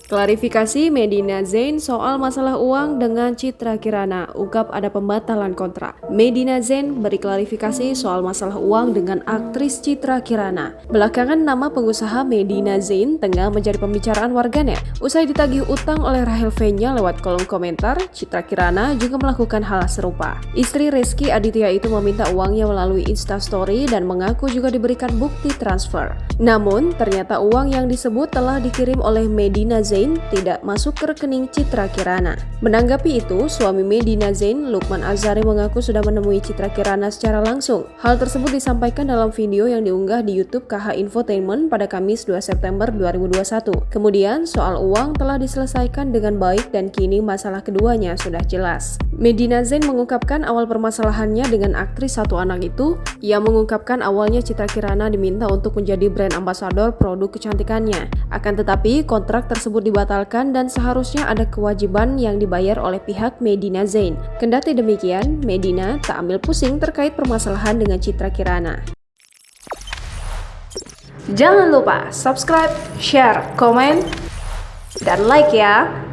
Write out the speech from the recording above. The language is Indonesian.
Klarifikasi Medina Zain soal masalah uang dengan Citra Kirana, ungkap ada pembatalan kontrak. Medina Zain beri klarifikasi soal masalah uang dengan aktris Citra Kirana. Belakangan nama pengusaha Medina Zain tengah menjadi pembicaraan warganet. Usai ditagih utang oleh Rahel V-nya lewat kolom komentar, Citra Kirana juga melakukan hal serupa. Istri Rizky Aditya itu meminta uangnya melalui Instastory dan mengaku juga diberikan bukti transfer. Namun, ternyata uang yang disebut telah dikirim oleh Medina Zain tidak masuk ke rekening Citra Kirana. Menanggapi itu, suami Medina Zain, Lukman Azhari, mengaku sudah menemui Citra Kirana secara langsung. Hal tersebut disampaikan dalam video yang diunggah di YouTube KH Infotainment pada Kamis 2 September 2021. Kemudian, soal uang telah diselesaikan dengan baik dan kini masalah keduanya sudah jelas. Medina Zain mengungkapkan awal permasalahannya dengan aktris satu anak itu. Ia mengungkapkan awalnya Citra Kirana diminta untuk menjadi brand ambasador produk kecantikannya. Akan tetapi, kontrak tersebut dibatalkan dan seharusnya ada kewajiban yang dibayar oleh pihak Medina Zain. Kendati demikian, Medina tak ambil pusing terkait permasalahan dengan Citra Kirana. Jangan lupa subscribe, share, komen, dan like ya!